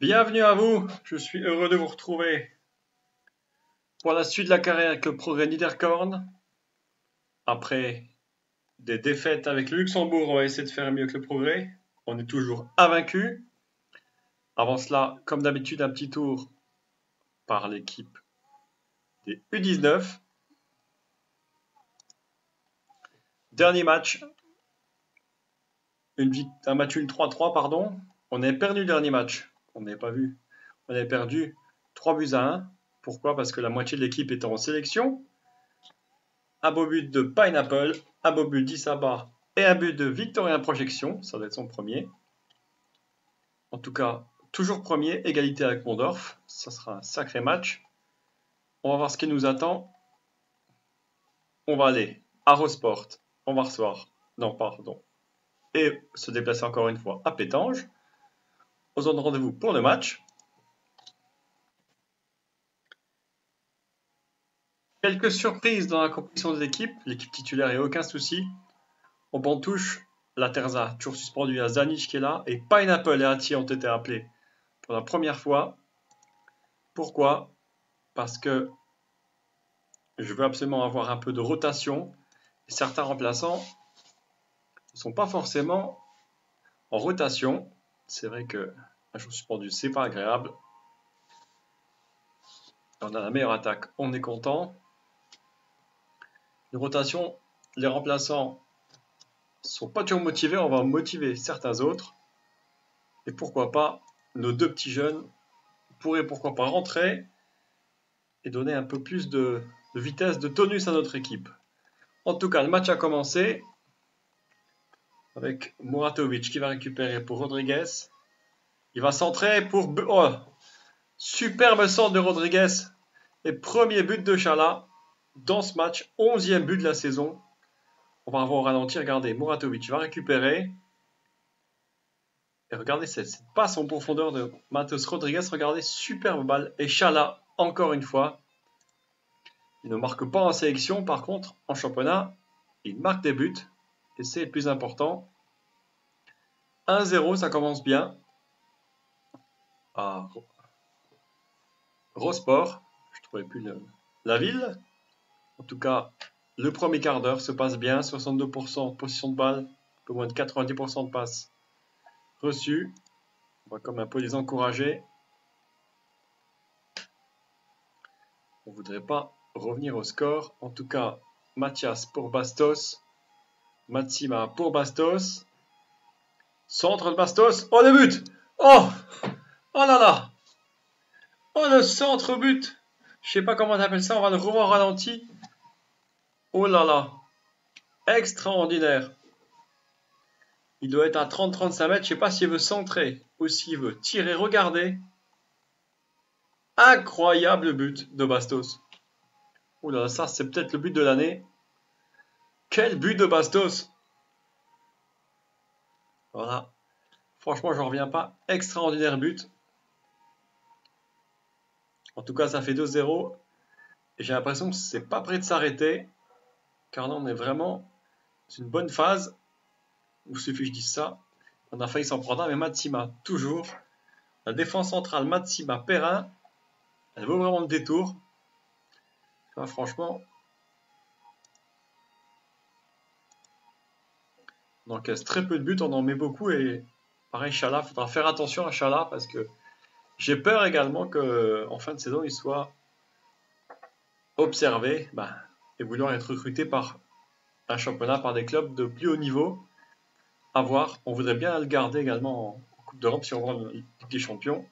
Bienvenue à vous, je suis heureux de vous retrouver pour la suite de la carrière avec le Progrès Niederkorn. Après des défaites avec le Luxembourg, on va essayer de faire mieux que le Progrès. On est toujours invaincu. Avant cela, comme d'habitude, un petit tour par l'équipe des U19. Dernier match, un match nul 3-3, pardon. On avait perdu le dernier match, on n'avait pas vu. On avait perdu 3-1. Pourquoi? Parce que la moitié de l'équipe était en sélection. Un beau but de Pineapple, un beau but d'Issaba et un but de Victorien Projection. Ça doit être son premier. En tout cas, toujours premier, égalité avec Mondorf. Ça sera un sacré match. On va voir ce qui nous attend. On va aller à Rosport. On va recevoir. Non, pardon. Et se déplacer encore une fois à Pétange. On se donne rendez-vous pour le match. Quelques surprises dans la composition de l'équipe. L'équipe titulaire, il n'y a aucun souci. Au banc de touche, la Terza, toujours suspendu, à Zanic qui est là. Et Pineapple et Ati ont été appelés pour la première fois. Pourquoi? Parce que je veux absolument avoir un peu de rotation. Et certains remplaçants ne sont pas forcément en rotation. C'est vrai que un jour suspendu, c'est pas agréable. On a la meilleure attaque, on est content. Une rotation, les remplaçants sont pas toujours motivés, on va motiver certains autres. Et pourquoi pas, nos deux petits jeunes pourraient pourquoi pas rentrer et donner un peu plus de vitesse, de tonus à notre équipe. En tout cas, le match a commencé avec Muratovic qui va récupérer pour Rodriguez. Il va centrer pour... Oh, superbe centre de Rodriguez. Et premier but de Chala dans ce match. 11e but de la saison. On va avoir au ralenti. Regardez, Muratovic va récupérer. Et regardez cette passe en profondeur de Matheus Rodriguez. Regardez, superbe balle. Et Chala, encore une fois. Il ne marque pas en sélection. Par contre, en championnat, il marque des buts. Et c'est le plus important. 1-0, ça commence bien. À Rosport. Je ne trouvais plus la ville. En tout cas, le premier quart d'heure se passe bien. 62% de possession de balle. Un peu moins de 90% de passes reçues. On va comme un peu les encourager. On ne voudrait pas revenir au score. En tout cas, Mathias pour Bastos. Matsima pour Bastos. Centre de Bastos. Oh, le but! Oh! Oh là là! Oh, le centre but! Je sais pas comment on appelle ça. On va le revoir au ralenti. Oh là là! Extraordinaire! Il doit être à 30-35 mètres. Je sais pas s'il veut centrer ou s'il veut tirer. Regardez. Incroyable but de Bastos. Oh là là, ça c'est peut-être le but de l'année. Quel but de Bastos! Voilà. Franchement, j'en reviens pas. Extraordinaire but. En tout cas, ça fait 2-0. Et j'ai l'impression que c'est pas prêt de s'arrêter. Car là, on est vraiment dans une bonne phase. Il suffit que je dise ça. On a failli s'en prendre un, mais Matsima, toujours. La défense centrale, Matsima, Perrin. Elle vaut vraiment le détour. Là, franchement, on encaisse très peu de buts, on en met beaucoup. Et pareil, Chala, il faudra faire attention à Chala parce que j'ai peur également qu'en fin de saison, il soit observé et vouloir être recruté par un championnat, par des clubs de plus haut niveau. À voir. On voudrait bien le garder également en Coupe d'Europe si on voit la Ligue des Champions.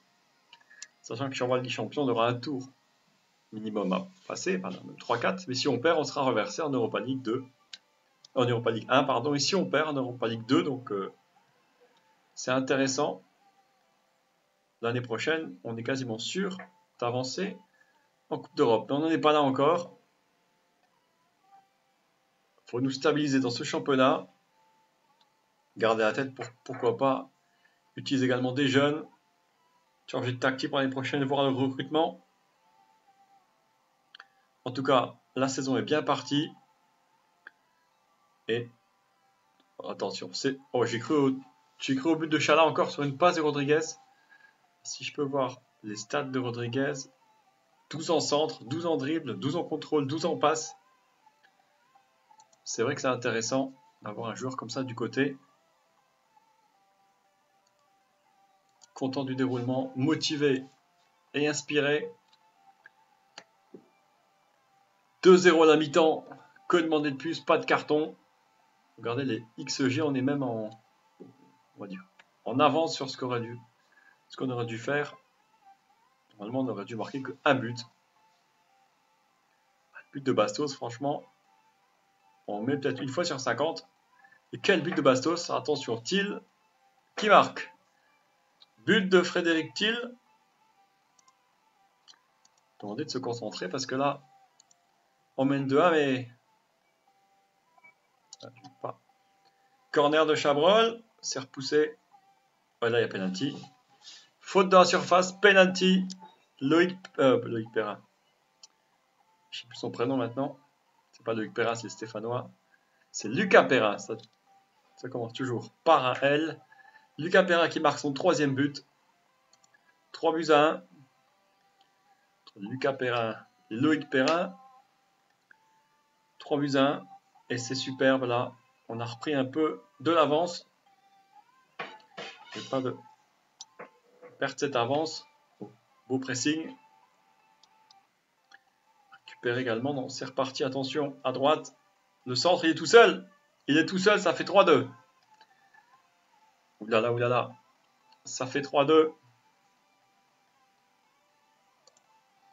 Sachant que si on voit la Ligue des Champions, on aura un tour minimum à passer, même 3-4. Mais si on perd, on sera reversé en Europa League 2. En Europa League 1, pardon. Et si on perd en Europa League 2, donc c'est intéressant. L'année prochaine, on est quasiment sûr d'avancer en Coupe d'Europe. Mais on n'en est pas là encore. Il faut nous stabiliser dans ce championnat. Garder la tête pour pourquoi pas utiliser également des jeunes. Changer de tactique pour l'année prochaine, voir le recrutement. En tout cas, la saison est bien partie. Et attention, j'ai cru au but de Chala encore sur une passe de Rodriguez. Si je peux voir les stats de Rodriguez, 12 en centre, 12 en dribble, 12 en contrôle, 12 en passe. C'est vrai que c'est intéressant d'avoir un joueur comme ça du côté. Content du déroulement, motivé et inspiré. 2-0 à la mi-temps. Que demander de plus? Pas de carton. Regardez les XG, on est même en, on va dire, en avance sur ce qu'on aurait dû faire. Normalement, on aurait dû marquer qu'un but. But de Bastos, franchement, on met peut-être une fois sur 50. Et quel but de Bastos? Attention, Thiel qui marque. But de Frédéric Thiel. Demandez de se concentrer parce que là, on mène 2-1, mais pas. Corner de Chabrol, c'est repoussé. Ouais, là, il y a penalty. Faute dans la surface, penalty. Loïc Perrin. Je ne sais plus son prénom maintenant. C'est pas Loïc Perrin, c'est Stéphanois. C'est Lucas Perrin. Ça commence toujours par un L. Lucas Perrin qui marque son 3e but. 3-1. Lucas Perrin et Loïc Perrin. 3-1. Et c'est superbe là. On a repris un peu de l'avance. Pas de perdre cette avance. Beau pressing. Récupère également. Non, c'est reparti. Attention, à droite. Le centre, il est tout seul. Il est tout seul, ça fait 3-2. Oulala, oulala. Ça fait 3-2.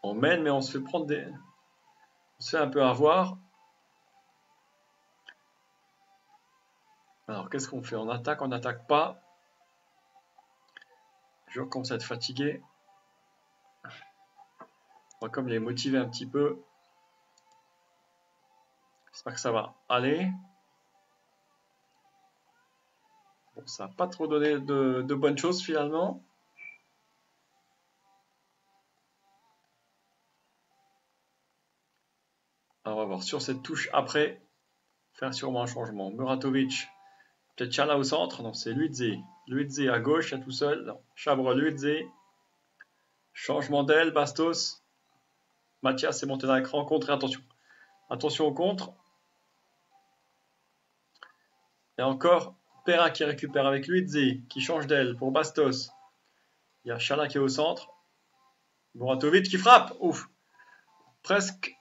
On mène, mais on se fait prendre des... On se fait un peu avoir. Alors, qu'est-ce qu'on fait? On n'attaque pas. Le joueur commence à être fatigué. On va comme les motiver un petit peu. J'espère que ça va aller. Bon, ça n'a pas trop donné de bonnes choses finalement. Alors, on va voir sur cette touche après. Faire sûrement un changement. Muratovic. Peut-être Chala au centre. Non, c'est Luizzi. Luizzi à gauche, à tout seul. Non. Chabrol, Luizzi. Changement d'aile, Bastos. Mathias est monté dans l'écran. Contre, attention. Attention au contre. Et encore, Perrin qui récupère avec Luizzi, qui change d'aile pour Bastos. Il y a Chala qui est au centre. Muratovic qui frappe. Ouf. Presque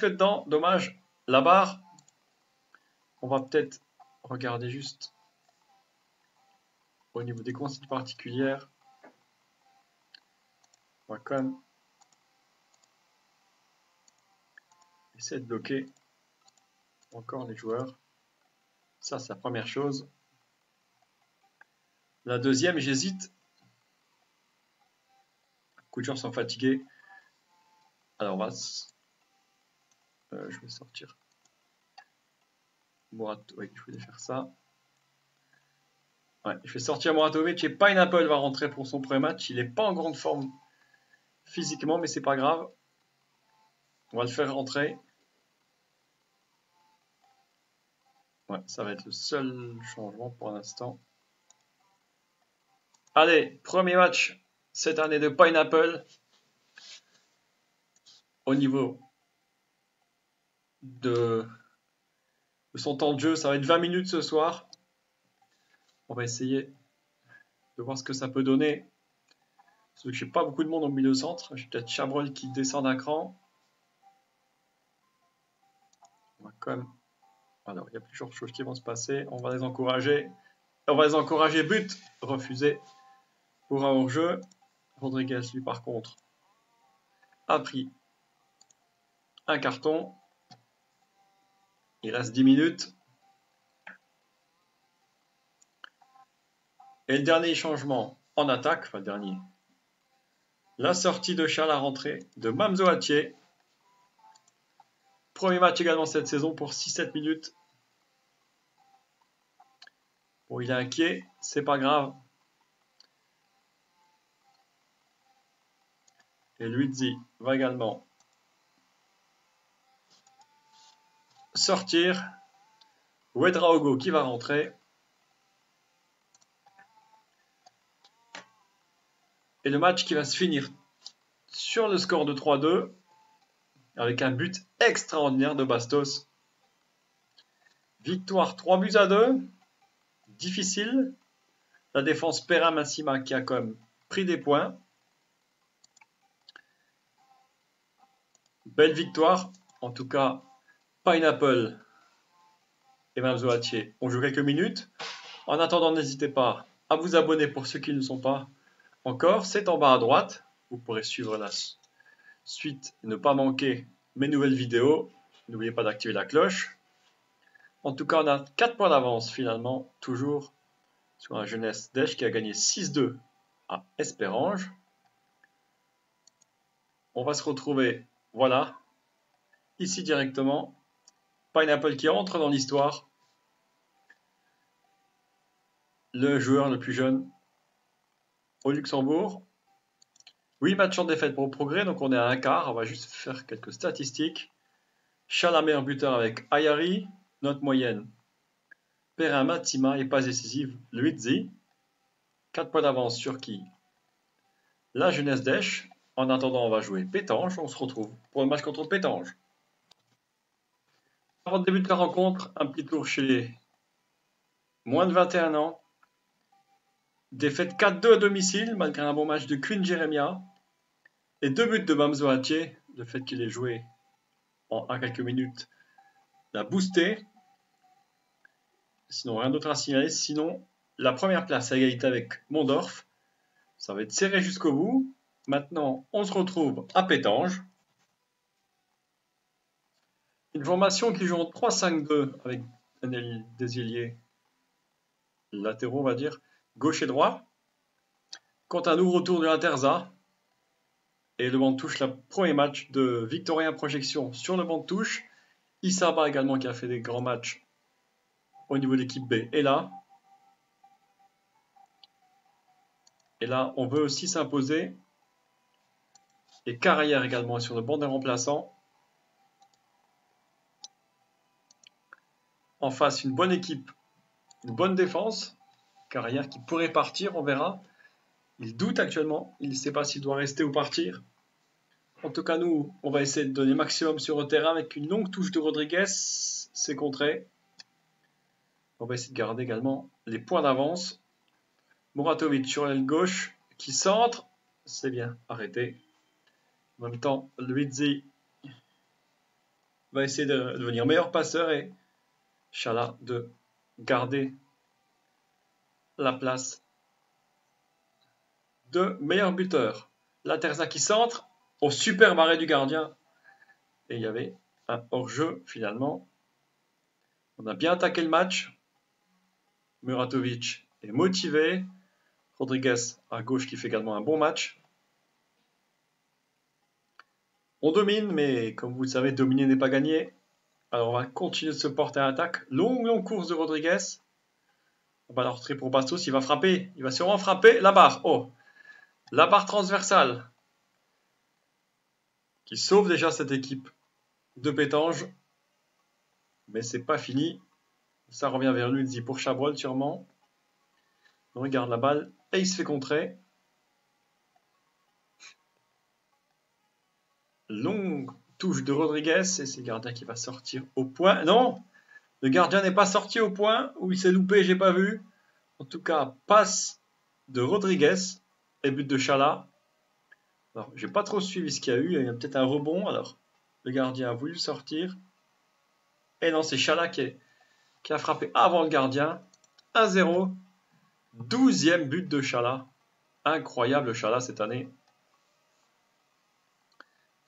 dedans. Dommage. La barre. On va peut-être regarder juste au niveau des consignes particulières. On va quand même essayer de bloquer encore les joueurs. Ça, c'est la première chose. La deuxième, j'hésite. Beaucoup de gens sont fatigués. Alors, je vais sortir. Oui, je voulais faire ça. Ouais, je vais sortir Muratovic et Pineapple va rentrer pour son premier match. Il n'est pas en grande forme physiquement, mais c'est pas grave. On va le faire rentrer. Ouais, ça va être le seul changement pour l'instant. Allez, premier match cette année de Pineapple. Au niveau de son temps de jeu, ça va être 20 minutes ce soir. On va essayer de voir ce que ça peut donner. Parce que je n'ai pas beaucoup de monde au milieu centre. J'ai peut-être Chabrol qui descend d'un cran. On va quand même... Alors, il y a plusieurs choses qui vont se passer. On va les encourager. On va les encourager. But refusé pour un hors-jeu. Rodriguez, lui, par contre, a pris un carton. Il reste 10 minutes. Et le dernier changement en attaque, enfin le dernier, la sortie de Charles à rentrée de Mamzo Atier. Premier match également cette saison pour 6-7 minutes. Bon, il est inquiet, c'est pas grave. Et Luizzi va également sortir. Ouedraogo qui va rentrer. Et le match qui va se finir sur le score de 3-2 avec un but extraordinaire de Bastos. Victoire 3-2. Difficile. La défense Perrin-Massima qui a quand même pris des points. Belle victoire. En tout cas, Pineapple et Mamzoatier ont joué quelques minutes. En attendant, n'hésitez pas à vous abonner pour ceux qui ne le sont pas encore. C'est en bas à droite. Vous pourrez suivre la suite et ne pas manquer mes nouvelles vidéos. N'oubliez pas d'activer la cloche. En tout cas, on a 4 points d'avance finalement, toujours sur la Jeunesse d'Esch qui a gagné 6-2 à Espérange. On va se retrouver, voilà, ici directement. Pineapple qui entre dans l'histoire. Le joueur le plus jeune au Luxembourg. 8 matchs en défaite pour Progrès, donc on est à un quart. On va juste faire quelques statistiques. Chala meilleur buteur avec Ayari. Note moyenne. Perrin Matima et pas décisive Luizzi. 4 points d'avance sur qui? La Jeunesse d'Esch. En attendant, on va jouer Pétange. On se retrouve pour le match contre Pétange. Avant le début de la rencontre, un petit tour chez les moins de 21 ans. Défaite 4-2 à domicile, malgré un bon match de Queen Jeremia. Et 2 buts de Mamzo Hattier. Le fait qu'il ait joué en quelques minutes l'a boosté. Sinon, rien d'autre à signaler. Sinon, la première place à égalité avec Mondorf. Ça va être serré jusqu'au bout. Maintenant, on se retrouve à Pétange. Une formation qui joue en 3-5-2 avec des ailiers latéraux, on va dire, gauche et droit. Contre un nouveau retour de la Terza. Et le banc de touche, le premier match de Victorien Projection sur le banc de touche. Isaba également qui a fait des grands matchs au niveau de l'équipe B. Et là, on veut aussi s'imposer. Et Carrière également sur le banc des remplaçants. En face, une bonne équipe, une bonne défense. Carrière qui pourrait partir, on verra. Il doute actuellement. Il ne sait pas s'il doit rester ou partir. En tout cas, nous, on va essayer de donner maximum sur le terrain avec une longue touche de Rodriguez. C'est contré. On va essayer de garder également les points d'avance. Muratovic sur l'aile gauche qui centre. C'est bien arrêté. En même temps, Luizzi va essayer de devenir meilleur passeur et Chala de garder la place de meilleur buteur. La Terza qui centre au superbe arrêt du gardien. Et il y avait un hors-jeu finalement. On a bien attaqué le match. Muratovic est motivé. Rodriguez à gauche qui fait également un bon match. On domine, mais comme vous le savez, dominer n'est pas gagné. Alors on va continuer de se porter à l'attaque. Longue course de Rodriguez. On va la rentrer pour Bastos. Il va frapper. Il va sûrement frapper la barre. Oh, la barre transversale. Qui sauve déjà cette équipe de Pétange. Mais c'est pas fini. Ça revient vers Luizzi pour Chabrol sûrement. On regarde la balle et il se fait contrer. Longue touche de Rodriguez et c'est le gardien qui va sortir au point. Non, le gardien n'est pas sorti au point où il s'est loupé, j'ai pas vu. En tout cas, passe de Rodriguez et but de Chala. Alors, j'ai pas trop suivi ce qu'il y a eu. Il y a peut-être un rebond. Alors, le gardien a voulu sortir. Et non, c'est Chala qui a frappé avant le gardien. 1-0. 12e but de Chala. Incroyable Chala cette année.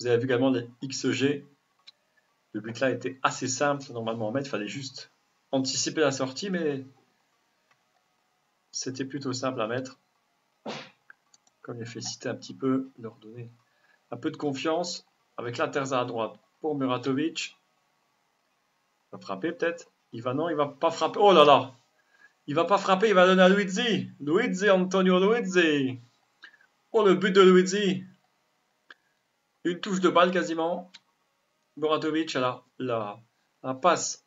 Vous avez vu également les XG. Le but là était assez simple normalement à mettre. Il fallait juste anticiper la sortie, mais c'était plutôt simple à mettre. Comme il a félicité un petit peu, leur donner un peu de confiance. Avec la Terza à droite pour Muratovic. Il va frapper peut-être. Il va pas frapper. Oh là là! Il va pas frapper, il va donner à Luizzi. Luizzi, Antonio Luizzi. Oh, le but de Luizzi. Une touche de balle quasiment. Muratovic a la passe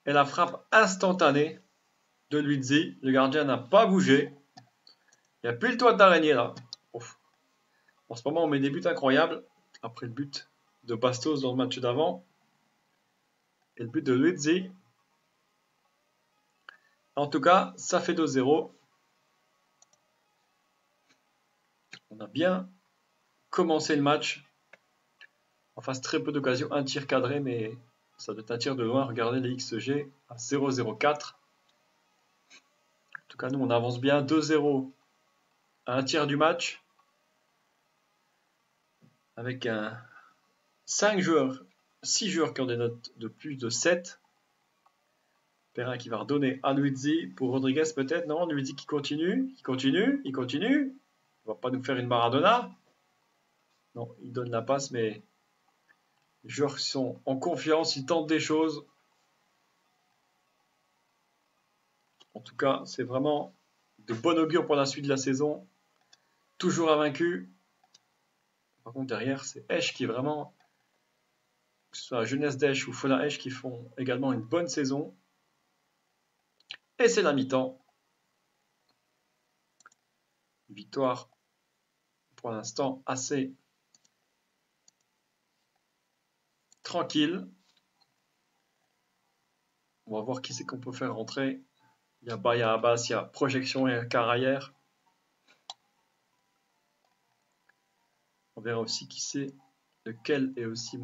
et la frappe instantanée de Luizzi. Le gardien n'a pas bougé. Il n'y a plus le toit d'araignée là. Ouf. En ce moment, on met des buts incroyables. Après le but de Bastos dans le match d'avant. Et le but de Luizzi. En tout cas, ça fait 2-0. On a bien commencé le match. En face, très peu d'occasions. Un tir cadré, mais ça doit être un tir de loin. Regardez les XG à 0,04. En tout cas, nous, on avance bien. 2-0 à un tiers du match. Avec 6 joueurs qui ont des notes de plus de 7. Perrin qui va redonner à Luizzi pour Rodriguez peut-être. Non, Luizzi qui continue. Il va pas nous faire une Maradona. Non, il donne la passe, mais les joueurs sont en confiance, ils tentent des choses. En tout cas, c'est vraiment de bon augure pour la suite de la saison. Toujours invaincu. Par contre, derrière, c'est Esch qui est vraiment, que ce soit Jeunesse d'Esch ou Follin Esch, qui font également une bonne saison. Et c'est la mi-temps. Victoire, pour l'instant, assez tranquille. On va voir qui c'est qu'on peut faire rentrer. Il y a Baya Abbas, il y a Projection et Carayer. On verra aussi qui c'est, lequel est aussi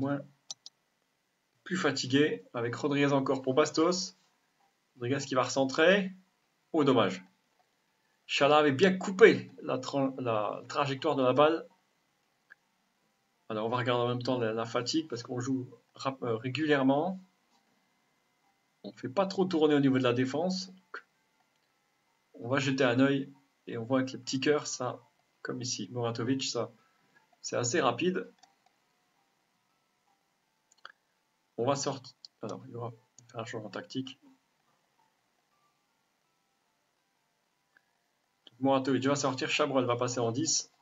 plus fatigué. Avec Rodriguez encore pour Bastos. Rodriguez qui va recentrer. Oh, dommage. Chala avait bien coupé la trajectoire de la balle. Alors on va regarder en même temps la fatigue parce qu'on joue régulièrement. On ne fait pas trop tourner au niveau de la défense. On va jeter un œil et on voit avec les petits cœurs, ça, comme ici, Moratovic, ça, c'est assez rapide. On va sortir. Alors, il va faire un changement tactique. Moratovic va sortir, Chabrol va passer en 10.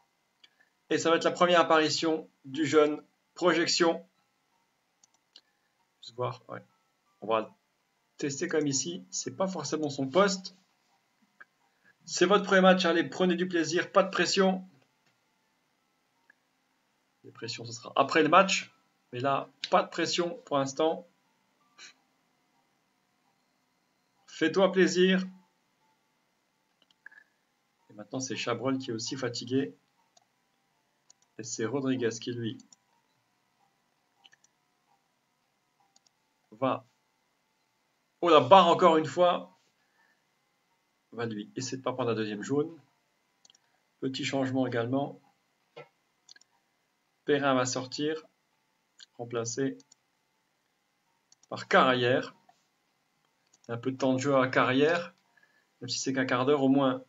Et ça va être la première apparition du jeune Projection. Je vais voir, ouais. On va tester comme ici. C'est pas forcément son poste. C'est votre premier match, allez, prenez du plaisir, pas de pression. Les pressions, ce sera après le match. Mais là, pas de pression pour l'instant. Fais-toi plaisir. Et maintenant, c'est Chabrol qui est aussi fatigué. Et c'est Rodriguez qui, lui, va... Oh, la barre encore une fois. Va lui essayer de ne pas prendre la deuxième jaune. Petit changement également. Perrin va sortir. Remplacé par Carayer. Un peu de temps de jeu à Carayer. Même si c'est qu'un quart d'heure, au moins,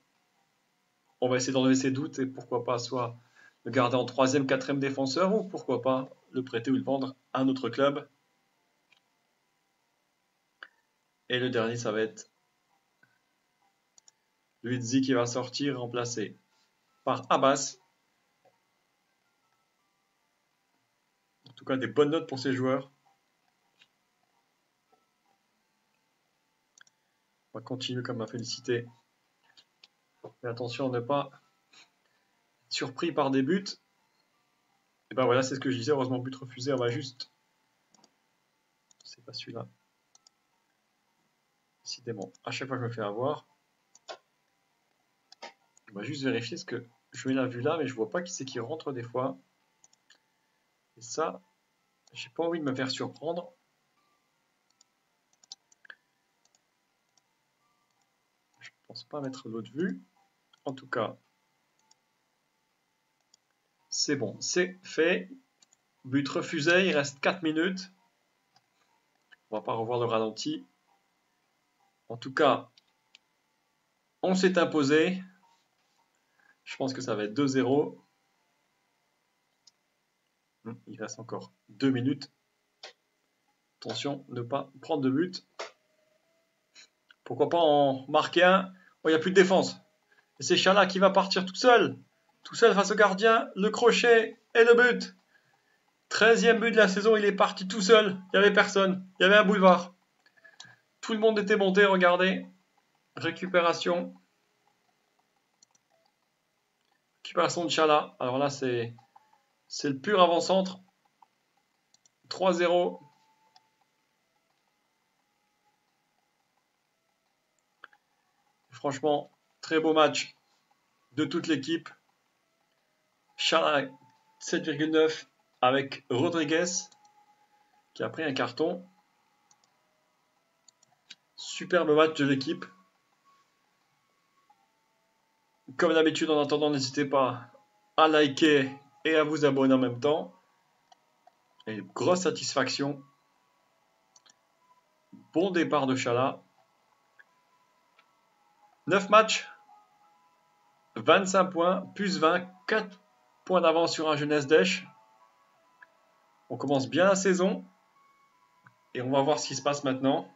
on va essayer d'enlever ses doutes. Et pourquoi pas soit le garder en 3e, 4e défenseur. Ou pourquoi pas le prêter ou le vendre à un autre club. Et le dernier, ça va être Luizzi qui va sortir, remplacé par Abbas. En tout cas, des bonnes notes pour ces joueurs. On va continuer comme m'a félicité. Mais attention à ne pas être surpris par des buts. Et ben voilà, c'est ce que je disais. Heureusement, but refusé. On va juste... C'est pas celui-là. Décidément, à chaque fois je me fais avoir. On va juste vérifier ce que je mets la vue là, mais je vois pas qui c'est qui rentre des fois. Et ça, j'ai pas envie de me faire surprendre. Je pense pas mettre l'autre vue. En tout cas, c'est bon, c'est fait. But refusé, il reste 4 minutes. On va pas revoir le ralenti. En tout cas, on s'est imposé. Je pense que ça va être 2-0. Il reste encore 2 minutes. Attention, ne pas prendre de but. Pourquoi pas en marquer un? Oh, il n'y a plus de défense. Et c'est Chala qui va partir tout seul. Tout seul face au gardien. Le crochet et le but. 13e but de la saison, il est parti tout seul. Il n'y avait personne. Il y avait un boulevard. Tout le monde était monté, regardez. Récupération. Récupération de Chala. Alors là, c'est le pur avant-centre. 3-0. Franchement, très beau match de toute l'équipe. Chala 7,9 avec Rodriguez qui a pris un carton. Superbe match de l'équipe. Comme d'habitude, en attendant, n'hésitez pas à liker et à vous abonner en même temps. Et grosse satisfaction. Bon départ de Chala. 9 matchs, 25 points, plus 20, 4 points d'avance sur un Jeunesse d'Esch. On commence bien la saison. Et on va voir ce qui se passe maintenant.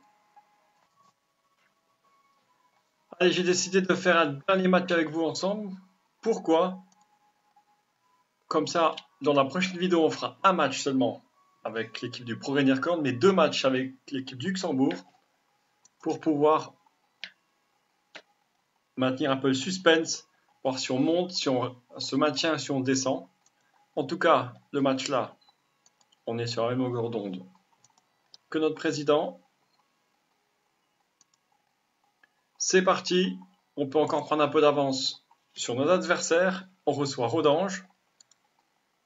Allez, j'ai décidé de faire un dernier match avec vous ensemble. Pourquoi? Comme ça, dans la prochaine vidéo, on fera un match seulement avec l'équipe du Pro Corn, mais 2 matchs avec l'équipe du Luxembourg pour pouvoir maintenir un peu le suspense, voir si on monte, si on se maintient, si on descend. En tout cas, le match là, on est sur la même longueur d'onde que notre président. C'est parti, on peut encore prendre un peu d'avance sur nos adversaires. On reçoit Rodange,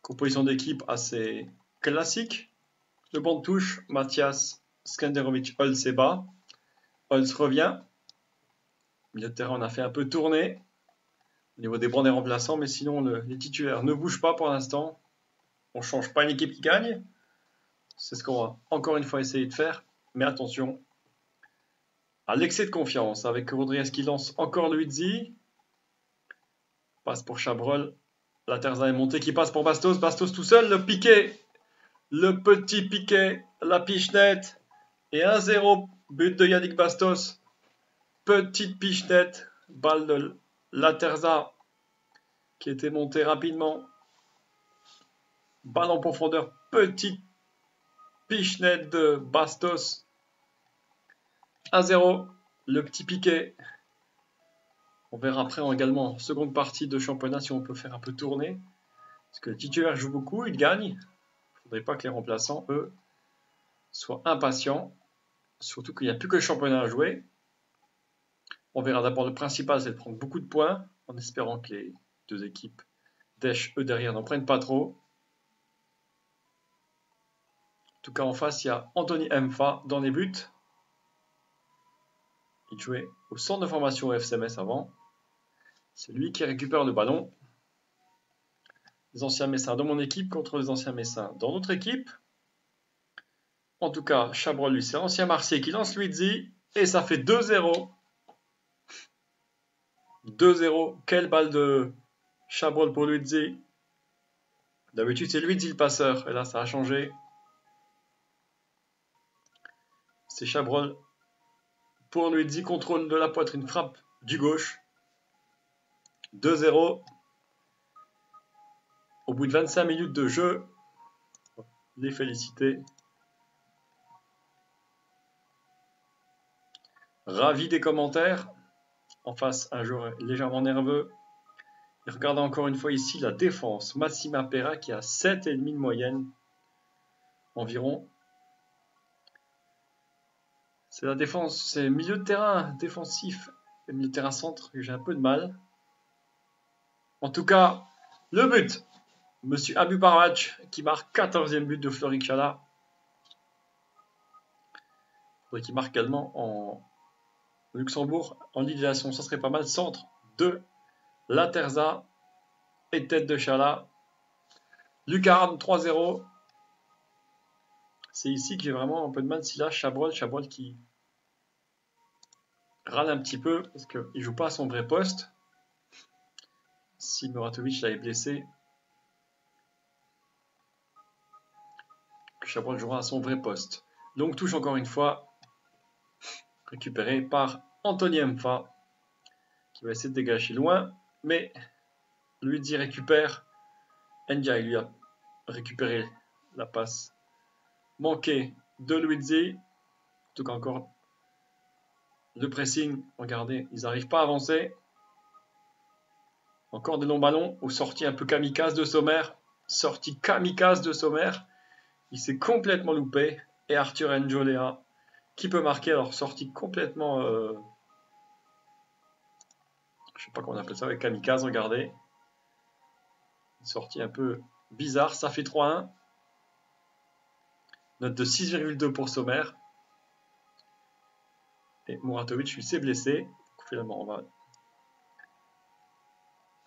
composition d'équipe assez classique. Le banc de touche, Mathias, Skenderovic, Holz et bas. Holz revient. Milieu de terrain, on a fait un peu tourner au niveau des bancs des remplaçants, mais sinon les titulaires ne bougent pas pour l'instant. On ne change pas une équipe qui gagne. C'est ce qu'on va encore une fois essayer de faire. Mais attention à l'excès de confiance avec Rodriguez qui lance encore Luizzi. Passe pour Chabrol. La Terza est montée qui passe pour Bastos. Bastos tout seul. Le piqué. Le petit piqué. La pichenette. Et 1-0. But de Yannick Bastos. Petite pichenette. Balle de la Terza qui était montée rapidement. Balle en profondeur. Petite pichenette de Bastos. 1-0. Le petit piqué. On verra après également en seconde partie de championnat si on peut faire un peu tourner. Parce que les titulaires jouent beaucoup, ils gagnent. Il ne faudrait pas que les remplaçants, eux, soient impatients. Surtout qu'il n'y a plus que le championnat à jouer. On verra d'abord le principal, c'est de prendre beaucoup de points, en espérant que les deux équipes d'Esch, eux derrière, n'en prennent pas trop. En tout cas, en face, il y a Anthony Mfa dans les buts. Il jouait au centre de formation FCMS avant. C'est lui qui récupère le ballon. Les anciens Messins dans mon équipe contre les anciens Messins dans notre équipe. En tout cas, Chabrol, lui, c'est l'ancien Marseillais qui lance Luizzi. Et ça fait 2-0. 2-0. Quelle balle de Chabrol pour Luizzi. D'habitude, c'est Luizzi le passeur. Et là, ça a changé. C'est Chabrol pour Luizzi. Contrôle de la poitrine. Frappe du gauche. 2-0. Au bout de 25 minutes de jeu. Les féliciter. Ravi des commentaires. En face, un joueur légèrement nerveux. Et regardez encore une fois ici la défense. Massima Pera qui a 7,5 de moyenne environ. C'est la défense, c'est milieu de terrain défensif et milieu de terrain centre que j'ai un peu de mal. En tout cas, le but. Monsieur Abu Barwatch qui marque 14e but de Florik Chala. Il qui marque également en Luxembourg en Ligue des Nations. Ça serait pas mal. Centre de la Terza et tête de Chala. Lucarne 3-0. C'est ici que j'ai vraiment un peu de mal. Si là, Chabrol qui râle un petit peu parce qu'il ne joue pas à son vrai poste. Si Muratovic l'avait blessé, Chabrol jouera à son vrai poste. Donc touche encore une fois récupéré par Anthony Mfa qui va essayer de dégager loin, mais Luizzi récupère. Ndiaye lui a récupéré la passe manquée de Luizzi. En tout cas encore le pressing, regardez, ils n'arrivent pas à avancer. Encore des longs ballons aux sorties un peu kamikaze de Sommer. Sortie kamikaze de Sommer. Il s'est complètement loupé. Et Arthur Njolea qui peut marquer. Alors sortie complètement... je sais pas comment on appelle ça avec kamikaze, regardez. Une sortie un peu bizarre. Ça fait 3-1. Note de 6,2 pour Sommer. Et Muratovic, lui, s'est blessé. Finalement, on va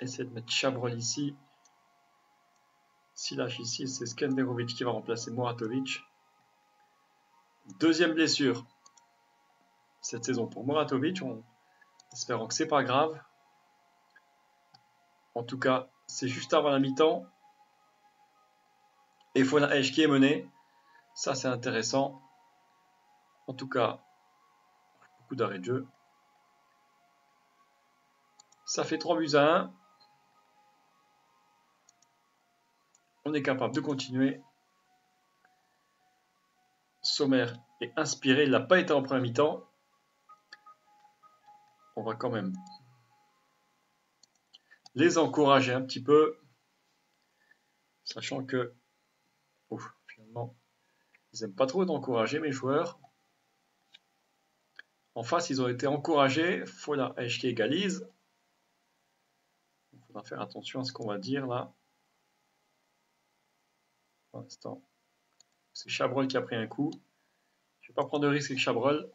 essayer de mettre Chabrol ici. Silas ici, c'est Skenderovic qui va remplacer Muratovic. Deuxième blessure cette saison pour Muratovic, en espérant que c'est pas grave. En tout cas, c'est juste avant la mi-temps. Et Fona H qui est mené. Ça, c'est intéressant. En tout cas, beaucoup d'arrêts de jeu. Ça fait 3-1. On est capable de continuer. Sommer est inspiré. Il n'a pas été en première mi-temps. On va quand même les encourager un petit peu. Sachant que finalement, ils n'aiment pas trop d'encourager mes joueurs. En face, ils ont été encouragés. Fona H qui égalise. Il faudra faire attention à ce qu'on va dire là. Pour l'instant, c'est Chabrol qui a pris un coup. Je ne vais pas prendre de risque avec Chabrol.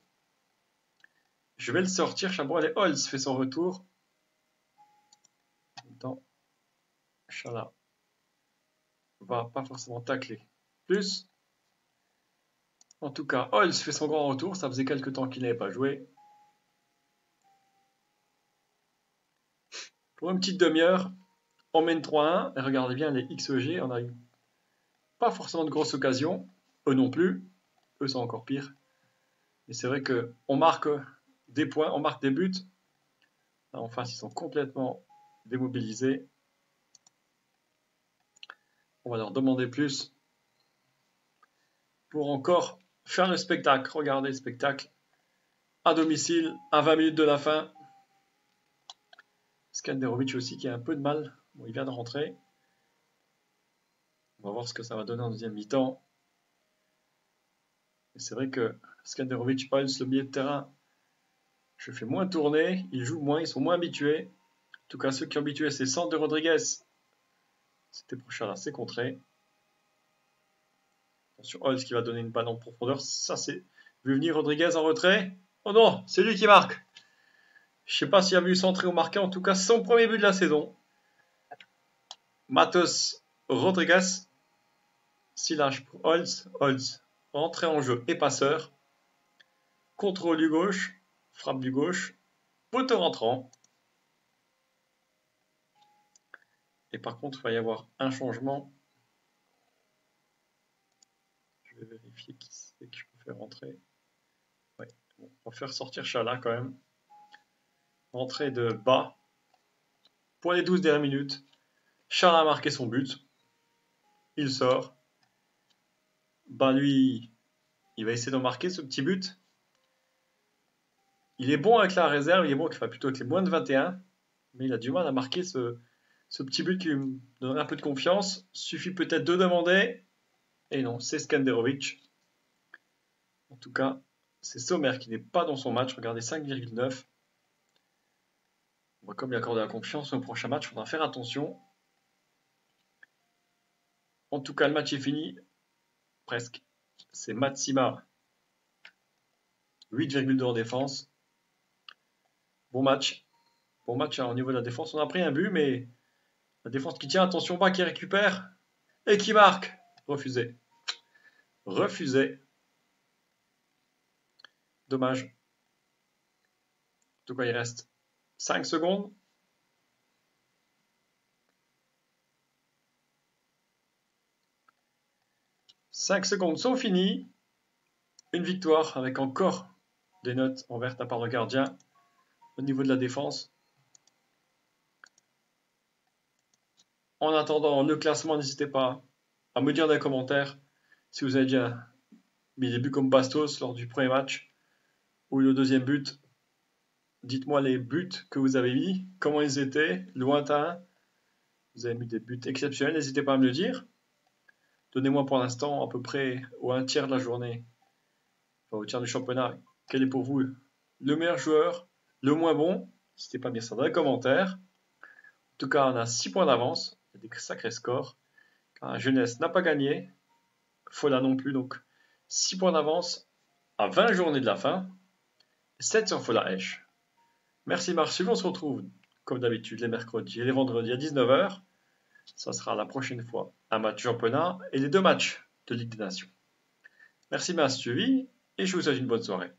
Je vais le sortir. Chabrol et Holz fait son retour. En même temps, Chala va pas forcément tacler plus. En tout cas, Holz fait son grand retour. Ça faisait quelques temps qu'il n'avait pas joué. Pour une petite demi-heure, on mène 3-1. Et regardez bien les XEG. On a eu pas forcément de grosses occasions. Eux non plus. Eux, c'est encore pire. Mais c'est vrai qu'on marque des points, on marque des buts. Là, en face, ils sont complètement démobilisés. On va leur demander plus pour encore faire le spectacle. Regardez le spectacle à domicile, à 20 minutes de la fin. Skenderovic aussi qui a un peu de mal. Bon, il vient de rentrer. On va voir ce que ça va donner en deuxième mi-temps. Et c'est vrai que Skenderovic, Holz, le milieu de terrain, je fais moins tourner. Ils jouent moins, ils sont moins habitués. En tout cas, ceux qui sont habitués, c'est Sandro de Rodriguez. C'était prochain là, c'est contré. Attention, Holz qui va donner une balle en profondeur. Ça, c'est vu venir Rodriguez en retrait. Oh non, c'est lui qui marque. Je ne sais pas s'il a vu centrer ou marquer. En tout cas, son premier but de la saison. Matos Rodriguez. Silage pour Holz. Holz, entrée en jeu et passeur. Contrôle du gauche. Frappe du gauche. Poteau rentrant. Et par contre, il va y avoir un changement. Je vais vérifier qui c'est que je peux faire rentrer. Ouais. Bon, on va faire sortir Chala quand même. Entrée de bas. Pour les 12 dernières minutes. Chala a marqué son but. Il sort. Ben lui, il va essayer de marquer ce petit but. Il est bon avec la réserve, il est bon plutôt avec les moins de 21. Mais il a du mal à marquer ce petit but qui lui donnerait un peu de confiance. Suffit peut-être de demander. Et non, c'est Skenderovic. En tout cas, c'est Sommer qui n'est pas dans son match. Regardez, 5,9. On va comme lui accorder la confiance au prochain match. Il faudra faire attention. En tout cas, le match est fini. Presque. C'est Matsima. 8,2 en défense. Bon match. Bon match au niveau de la défense. On a pris un but, mais la défense qui tient, attention, bas qui récupère. Et qui marque. Refusé. Refusé. Dommage. En tout cas, il reste 5 secondes. « 5 secondes sont finies. Une victoire avec encore des notes en vert à part le gardien au niveau de la défense. En attendant le classement, n'hésitez pas à me dire dans les commentaires si vous avez déjà mis des buts comme Bastos lors du premier match ou le deuxième but Dites-moi les buts que vous avez mis, comment ils étaient, lointains. Vous avez mis des buts exceptionnels, n'hésitez pas à me le dire. Donnez-moi pour l'instant à peu près au 1/3 de la journée, enfin, au tiers du championnat, quel est pour vous le meilleur joueur, le moins bon. N'hésitez pas à me dire ça dans les commentaires. En tout cas, on a 6 points d'avance, il y a des sacrés scores. La Jeunesse n'a pas gagné, Fola non plus, donc 6 points d'avance à 20 journées de la fin, 7 sur Fola Esch. Merci Marc, on se retrouve comme d'habitude les mercredis et les vendredis à 19h. Ça sera la prochaine fois un match championnat et les 2 matchs de Ligue des Nations. Merci de m'avoir suivi et je vous souhaite une bonne soirée.